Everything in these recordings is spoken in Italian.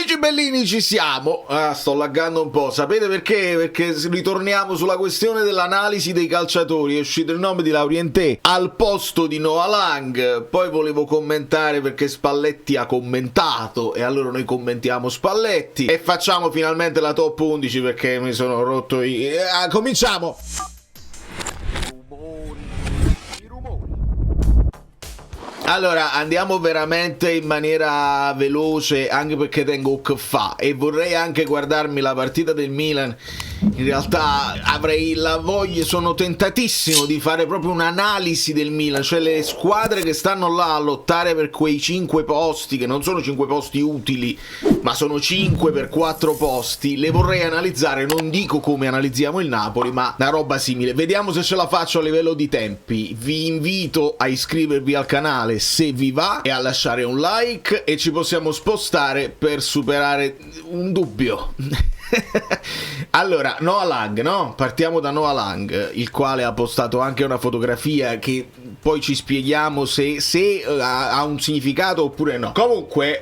Amici bellini, ci siamo. Sto laggando un po', sapete perché? Perché ritorniamo sulla questione dell'analisi dei calciatori. È uscito il nome di Laurienté al posto di Noah Lang. Poi volevo commentare perché Spalletti ha commentato, e allora noi commentiamo Spalletti e facciamo finalmente la top 11 perché mi sono rotto cominciamo. Allora, andiamo veramente in maniera veloce, anche perché tengo che fa, e vorrei anche guardarmi la partita del Milan. In realtà avrei la voglia, sono tentatissimo di fare proprio un'analisi del Milan, cioè le squadre che stanno là a lottare per quei 5 posti, che non sono 5 posti utili, ma sono 5 per 4 posti, le vorrei analizzare. Non dico come analizziamo il Napoli, ma una roba simile. Vediamo se ce la faccio a livello di tempi. Vi invito a iscrivervi al canale se vi va e a lasciare un like, e ci possiamo spostare per superare un dubbio. Allora, Noah Lang, no? Partiamo da Noah Lang, il quale ha postato anche una fotografia che poi ci spieghiamo se ha un significato oppure no. Comunque,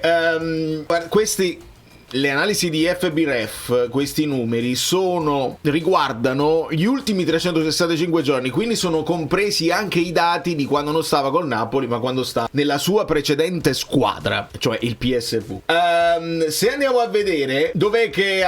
le analisi di FBref, questi numeri riguardano gli ultimi 365 giorni, quindi sono compresi anche i dati di quando non stava col Napoli, ma quando sta nella sua precedente squadra, cioè il PSV. Se andiamo a vedere dov'è che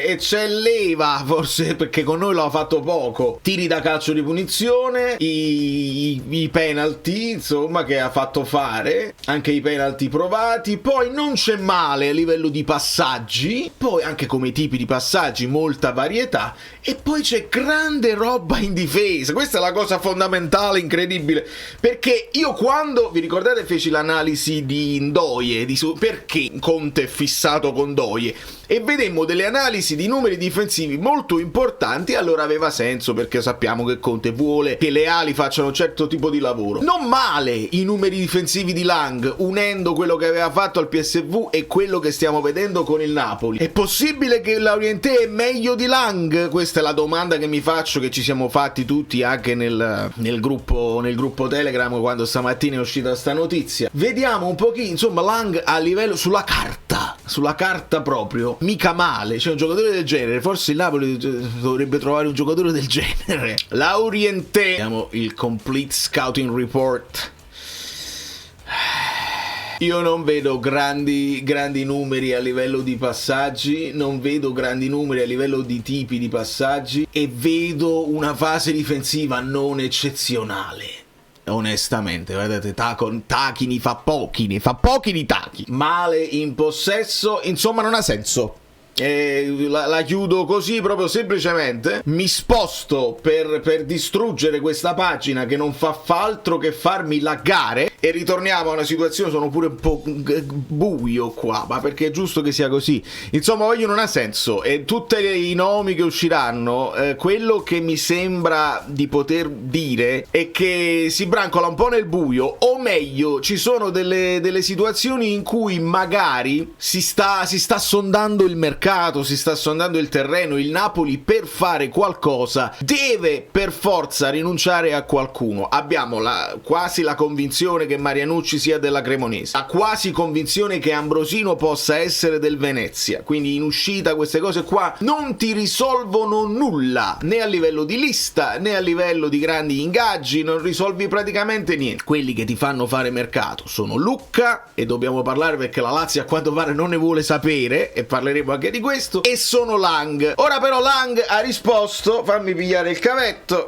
eccelleva, forse perché con noi lo ha fatto poco, tiri da calcio di punizione, i penalty, insomma, che ha fatto fare, anche i penalty provati, poi non c'è male a livello di passaggi, poi anche come tipi di passaggi molta varietà, e poi c'è grande roba in difesa. Questa è la cosa fondamentale, incredibile, perché io quando, vi ricordate, feci l'analisi di Ndoye, perché Conte è fissato con Ndoye, e vedemmo delle analisi di numeri difensivi molto importanti, allora aveva senso, perché sappiamo che Conte vuole che le ali facciano un certo tipo di lavoro. Non male i numeri difensivi di Lang, unendo quello che aveva fatto al PSV e quello che stiamo vedendo con il Napoli. È possibile che Laurienté è meglio di Lang? Questa è la domanda che mi faccio, che ci siamo fatti tutti anche nel gruppo Telegram quando stamattina è uscita sta notizia. Vediamo un pochino, insomma, Lang a livello sulla carta proprio mica male, c'è un giocatore del genere, forse il Napoli dovrebbe trovare un giocatore del genere. Laurienté, vediamo il complete scouting report. Io non vedo grandi numeri a livello di passaggi, non vedo grandi numeri a livello di tipi di passaggi, e vedo una fase difensiva non eccezionale. Onestamente, vedete, Tachi ne fa pochi di Tachi. Male in possesso, insomma non ha senso. La chiudo così, proprio semplicemente. Mi sposto per distruggere questa pagina che non fa altro che farmi laggare, e ritorniamo a una situazione. Sono pure un po' buio qua, ma perché è giusto che sia così. Insomma, voglio, non ha senso. E tutti i nomi che usciranno, quello che mi sembra di poter dire è che si brancola un po' nel buio, o meglio, ci sono delle situazioni in cui magari si sta sondando il mercato, si sta sondando il terreno. Il Napoli, per fare qualcosa, deve per forza rinunciare a qualcuno. Abbiamo quasi la convinzione che Marianucci sia della Cremonese, la quasi convinzione che Ambrosino possa essere del Venezia. Quindi in uscita queste cose qua non ti risolvono nulla, né a livello di lista né a livello di grandi ingaggi, non risolvi praticamente niente. Quelli che ti fanno fare mercato sono Lucca, e dobbiamo parlare perché la Lazio a quanto pare non ne vuole sapere, e parleremo anche di questo, e sono Lang. Ora però Lang ha risposto, fammi pigliare il cavetto.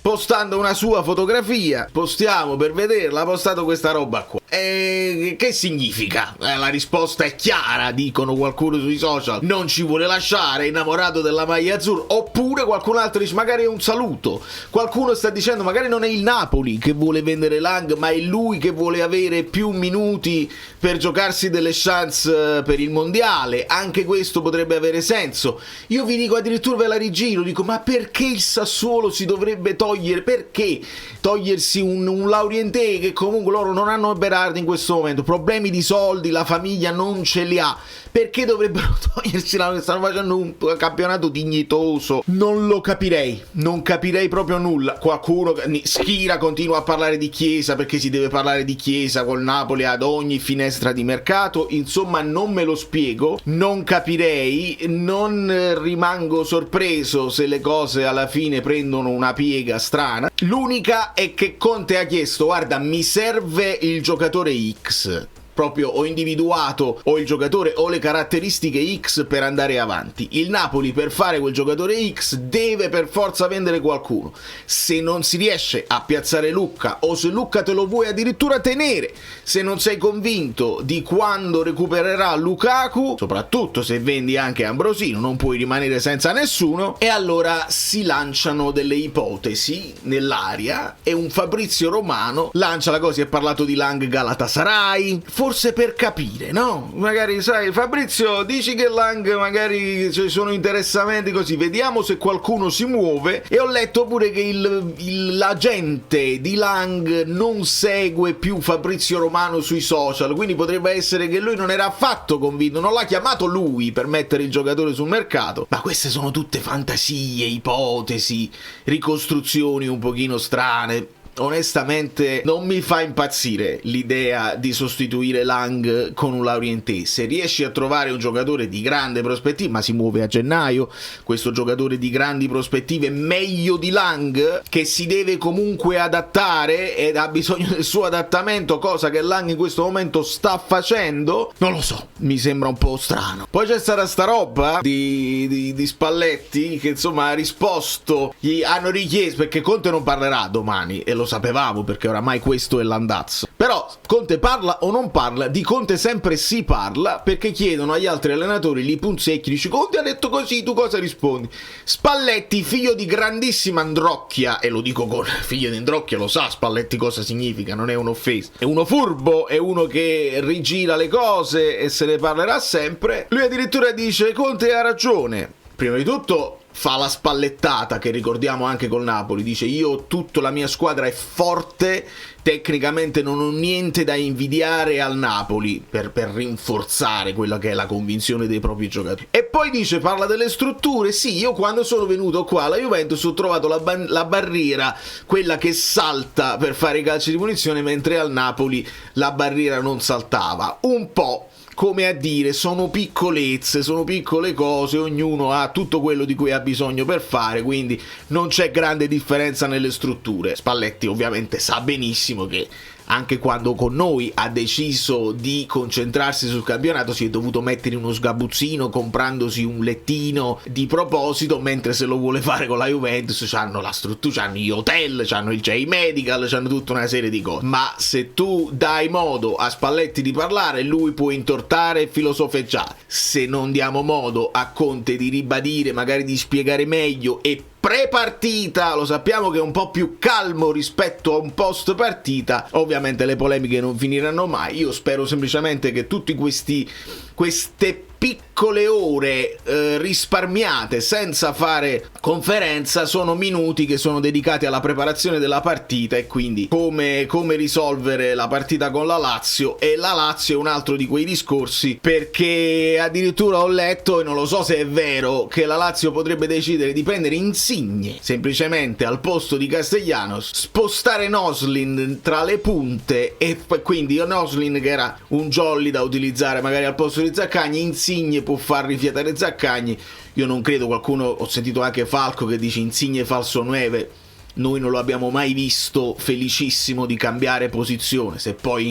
Postando una sua fotografia, postiamo per vederla, ha postato questa roba qua. Che significa? La risposta è chiara, dicono qualcuno sui social. Non ci vuole lasciare, è innamorato della maglia azzurra. Oppure qualcun altro dice magari è un saluto. Qualcuno sta dicendo magari non è il Napoli che vuole vendere Lang, ma è lui che vuole avere più minuti per giocarsi delle chance per il mondiale. Anche questo potrebbe avere senso. Io vi dico, addirittura ve la rigiro, dico, ma perché il Sassuolo si dovrebbe togliere? Perché togliersi un Laurienté, che comunque loro non hanno miliardi in questo momento, problemi di soldi, la famiglia non ce li ha, perché dovrebbero togliersi stanno facendo un campionato dignitoso? Non lo capirei, non capirei proprio nulla. Qualcuno, Schira, continua a parlare di Chiesa perché si deve parlare di Chiesa col Napoli ad ogni finestra di mercato, insomma non me lo spiego, non capirei, non rimango sorpreso se le cose alla fine prendono una piega strana. L'unica è che Conte ha chiesto: guarda, mi serve il giocatore X, proprio ho individuato o il giocatore o le caratteristiche X per andare avanti. Il Napoli, per fare quel giocatore X, deve per forza vendere qualcuno. Se non si riesce a piazzare Lucca, o se Lucca te lo vuoi addirittura tenere, se non sei convinto di quando recupererà Lukaku, soprattutto se vendi anche Ambrosino, non puoi rimanere senza nessuno, e allora si lanciano delle ipotesi nell'aria e un Fabrizio Romano lancia la cosa. Si è parlato di Lang Galatasaray, forse per capire, no? Magari, sai, Fabrizio, dici che Lang magari ci sono interessamenti così, vediamo se qualcuno si muove. E ho letto pure che l'agente di Lang non segue più Fabrizio Romano sui social, quindi potrebbe essere che lui non era affatto convinto, non l'ha chiamato lui per mettere il giocatore sul mercato. Ma queste sono tutte fantasie, ipotesi, ricostruzioni un pochino strane. Onestamente non mi fa impazzire l'idea di sostituire Lang con un Laurienté. Se riesci a trovare un giocatore di grande prospettiva, ma si muove a gennaio, questo giocatore di grandi prospettive meglio di Lang, che si deve comunque adattare ed ha bisogno del suo adattamento, cosa che Lang in questo momento sta facendo, non lo so, mi sembra un po' strano. Poi c'è stata sta roba di Spalletti che insomma ha risposto, gli hanno richiesto, perché Conte non parlerà domani e lo sapevamo perché oramai questo è l'andazzo, però Conte parla o non parla, di Conte sempre si parla, perché chiedono agli altri allenatori lì punzecchi, dice Conte ha detto così, tu cosa rispondi? Spalletti, figlio di grandissima Androcchia, e lo dico con figlio di Androcchia, lo sa Spalletti cosa significa, non è un'offesa, è uno furbo, è uno che rigira le cose e se ne parlerà sempre. Lui addirittura dice Conte ha ragione. Prima di tutto fa la spallettata che ricordiamo anche col Napoli, dice tutta la mia squadra è forte, tecnicamente non ho niente da invidiare al Napoli, per rinforzare quella che è la convinzione dei propri giocatori. E poi dice, parla delle strutture, sì, io quando sono venuto qua alla Juventus ho trovato la barriera, quella che salta per fare i calci di punizione, mentre al Napoli la barriera non saltava, un po' come a dire sono piccolezze, sono piccole cose, ognuno ha tutto quello di cui ha bisogno per fare, quindi non c'è grande differenza nelle strutture. Spalletti ovviamente sa benissimo che anche quando con noi ha deciso di concentrarsi sul campionato si è dovuto mettere in uno sgabuzzino comprandosi un lettino di proposito, mentre se lo vuole fare con la Juventus c'hanno la struttura, c'hanno gli hotel, c'hanno il J-Medical, c'hanno tutta una serie di cose. Ma se tu dai modo a Spalletti di parlare, lui può intortare e filosofeggiare. Se non diamo modo a Conte di ribadire, magari di spiegare meglio, e pre-partita lo sappiamo che è un po' più calmo rispetto a un post partita, ovviamente le polemiche non finiranno mai. Io spero semplicemente che tutti queste piccole ore risparmiate senza fare conferenza sono minuti che sono dedicati alla preparazione della partita, e quindi come risolvere la partita con la Lazio. E la Lazio è un altro di quei discorsi, perché addirittura ho letto, e non lo so se è vero, che la Lazio potrebbe decidere di prendere Insigne semplicemente al posto di Castellanos, spostare Noslin tra le punte, e quindi Noslin, che era un jolly da utilizzare magari al posto di Zaccagni, Insigne può far rifiatare Zaccagni. Io non credo, qualcuno, ho sentito anche Falco che dice Insigne falso 9, noi non lo abbiamo mai visto felicissimo di cambiare posizione. Se poi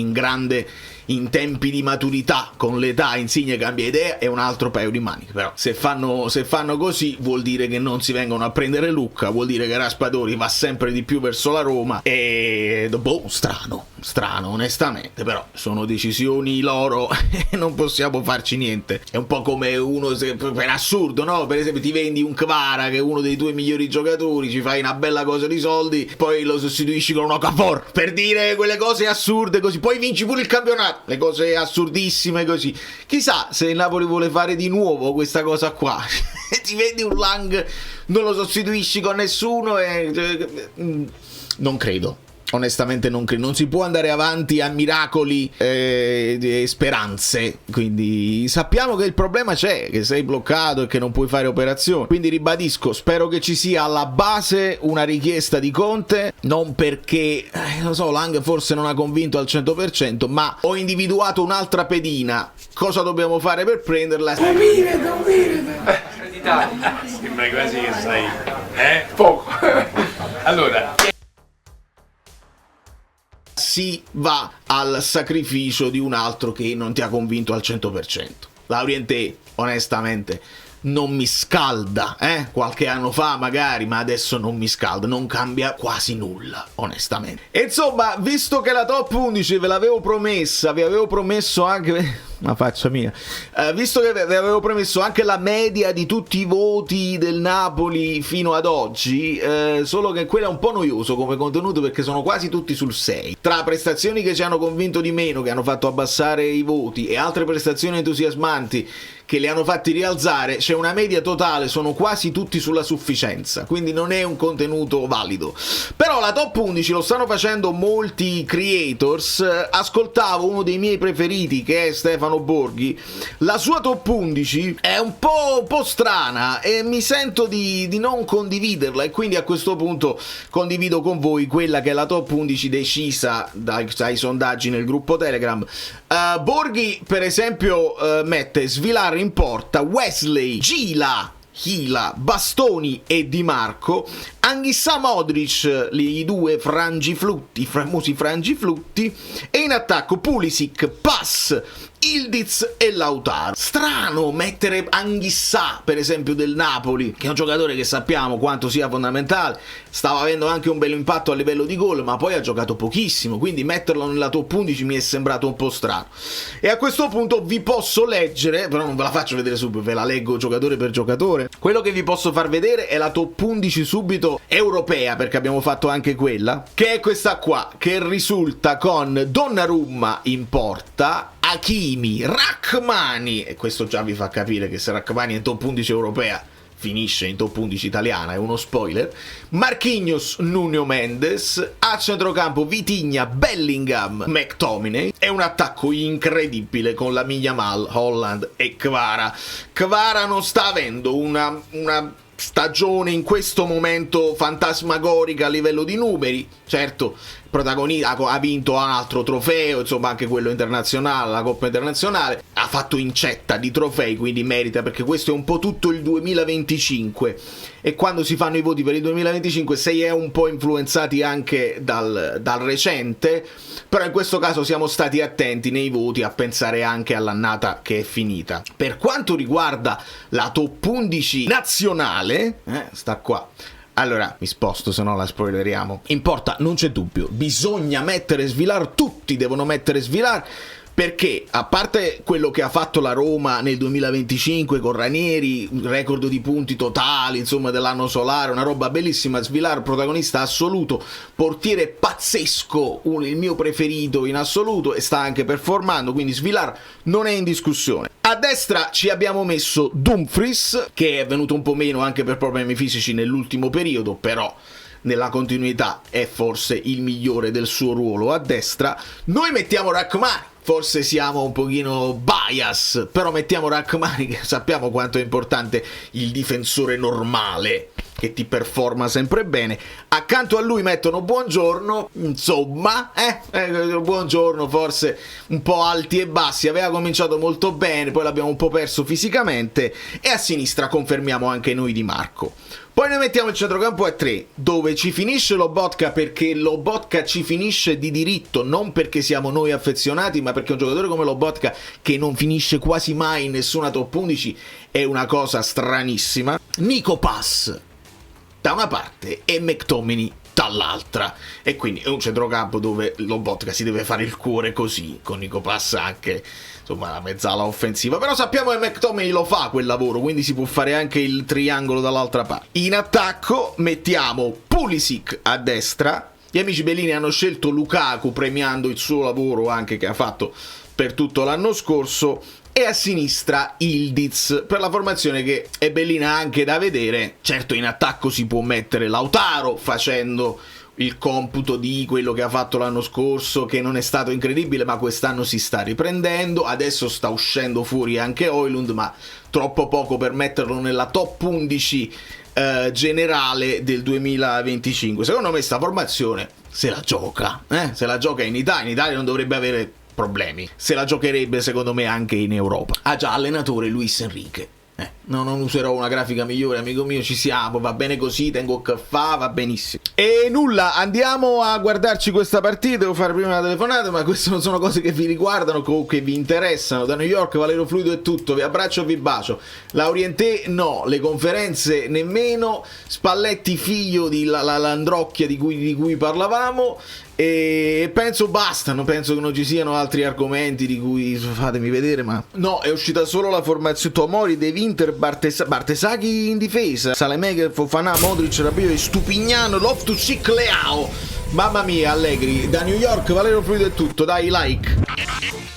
in tempi di maturità, con l'età, Insigne cambia idea, è un altro paio di maniche. Però se fanno così vuol dire che non si vengono a prendere Lucca, vuol dire che Raspadori va sempre di più verso la Roma, e strano onestamente, però sono decisioni loro e non possiamo farci niente. È un po' come per assurdo, no? Per esempio ti vendi un Kvara che è uno dei tuoi migliori giocatori, ci fai una bella cosa di soldi, poi lo sostituisci con un Okafor, per dire quelle cose assurde così, poi vinci pure il campionato, le cose assurdissime così. Chissà se il Napoli vuole fare di nuovo questa cosa qua ti vendi un Lang, non lo sostituisci con nessuno, e non credo. onestamente non si può andare avanti a miracoli e speranze, quindi sappiamo che il problema c'è, che sei bloccato e che non puoi fare operazioni, quindi ribadisco, spero che ci sia alla base una richiesta di Conte, non perché, non so, Lang forse non ha convinto al 100%, ma ho individuato un'altra pedina, cosa dobbiamo fare per prenderla? Sembra quasi che sai, poco. Allora, si va al sacrificio di un altro che non ti ha convinto al 100%. Laurienté, onestamente, non mi scalda, qualche anno fa magari, ma adesso non mi scalda, non cambia quasi nulla, onestamente. E insomma, visto che la top 11 ve l'avevo promessa, vi avevo promesso anche... una faccia mia, visto che vi avevo promesso anche la media di tutti i voti del Napoli fino ad oggi, solo che quello è un po' noioso come contenuto perché sono quasi tutti sul 6, tra prestazioni che ci hanno convinto di meno, che hanno fatto abbassare i voti, e altre prestazioni entusiasmanti che li hanno fatti rialzare, c'è una media totale, sono quasi tutti sulla sufficienza, quindi non è un contenuto valido. Però la top 11 lo stanno facendo molti creators. Ascoltavo uno dei miei preferiti, che è Stefano Borghi, la sua top 11 è un po' strana e mi sento di non condividerla, e quindi a questo punto condivido con voi quella che è la top 11 decisa dai sondaggi nel gruppo Telegram. Borghi per esempio mette Svilar in porta, Wesley, Gila, Bastoni e Di Marco, Anghissà, Modric, i due famosi frangiflutti, e in attacco Pulisic, Pass, Ildiz e Lautaro. Strano mettere Anghissà, per esempio, del Napoli, che è un giocatore che sappiamo quanto sia fondamentale, stava avendo anche un bel impatto a livello di gol, ma poi ha giocato pochissimo, quindi metterlo nella top 11 mi è sembrato un po' strano. E a questo punto vi posso leggere, però non ve la faccio vedere subito, ve la leggo giocatore per giocatore. Quello che vi posso far vedere è la top 11 subito europea, perché abbiamo fatto anche quella, che è questa qua, che risulta con Donnarumma in porta, Hakimi, Rachmani, e questo già vi fa capire che se Rachmani è in top 11 europea finisce in top 11 italiana, è uno spoiler, Marquinhos, Nuno Mendes, a centrocampo Vitinha, Bellingham, McTominay, e un attacco incredibile con la Yamal, Holland e Kvara. Kvara non sta avendo una stagione in questo momento fantasmagorica a livello di numeri, certo protagonista, ha vinto un altro trofeo, insomma anche quello internazionale, la Coppa Internazionale, ha fatto incetta di trofei, quindi merita, perché questo è un po' tutto il 2025, e quando si fanno i voti per il 2025 si è un po' influenzati anche dal recente, però in questo caso siamo stati attenti nei voti a pensare anche all'annata che è finita. Per quanto riguarda la top 11 nazionale, sta qua. Allora, mi sposto, se no la spoileriamo. In porta non c'è dubbio, bisogna mettere Svilar, tutti devono mettere Svilar, perché a parte quello che ha fatto la Roma nel 2025 con Ranieri, record di punti totali, insomma, dell'anno solare, una roba bellissima, Svilar protagonista assoluto, portiere pazzesco, il mio preferito in assoluto, e sta anche performando, quindi Svilar non è in discussione. A destra ci abbiamo messo Dumfries, che è venuto un po' meno anche per problemi fisici nell'ultimo periodo, però nella continuità è forse il migliore del suo ruolo a destra. Noi mettiamo Rachmani, forse siamo un pochino bias, però mettiamo Rachmani, che sappiamo quanto è importante il difensore normale, che ti performa sempre bene. Accanto a lui mettono Buongiorno, insomma, Buongiorno forse un po' alti e bassi, aveva cominciato molto bene, poi l'abbiamo un po' perso fisicamente, e a sinistra confermiamo anche noi Di Marco. Poi noi mettiamo il centrocampo a 3, dove ci finisce Lobotka, perché Lobotka ci finisce di diritto, non perché siamo noi affezionati, ma perché un giocatore come Lobotka, che non finisce quasi mai in nessuna top 11, è una cosa stranissima. Nico Pass da una parte e McTominay dall'altra, e quindi è un centrocampo dove Lobotka si deve fare il cuore così, con Nico Pass anche, insomma, la mezzala offensiva, però sappiamo che McTominay lo fa quel lavoro, quindi si può fare anche il triangolo dall'altra parte. In attacco mettiamo Pulisic a destra, gli amici Bellini hanno scelto Lukaku premiando il suo lavoro anche che ha fatto per tutto l'anno scorso, e a sinistra Ildiz, per la formazione che è bellina anche da vedere. Certo, in attacco si può mettere Lautaro facendo il computo di quello che ha fatto l'anno scorso, che non è stato incredibile, ma quest'anno si sta riprendendo. Adesso sta uscendo fuori anche Højlund, ma troppo poco per metterlo nella top 11 generale del 2025. Secondo me sta formazione se la gioca in Italia non dovrebbe avere problemi, se la giocherebbe secondo me anche in Europa. Ha già allenatore Luis Enrique. No, non userò una grafica migliore, amico mio, ci siamo, va bene così, tengo che fa, va benissimo. E nulla, andiamo a guardarci questa partita. Devo fare prima una telefonata, ma queste non sono cose che vi riguardano, che vi interessano. Da New York, Valerio Fluido è tutto, vi abbraccio e vi bacio. Laurientè no, le conferenze nemmeno, Spalletti figlio di Landrocchia di cui parlavamo. E penso bastano, penso che non ci siano altri argomenti di cui fatemi vedere, ma no, è uscita solo la formazione. Tomori, De Winter, Bartesaghi in difesa, Saelemaekers, Fofana, Modric, Rabiot e Stupignano, Loftus-Cheek, Leao. Mamma mia, Allegri. Da New York, Valerio Fluido è tutto, dai, like.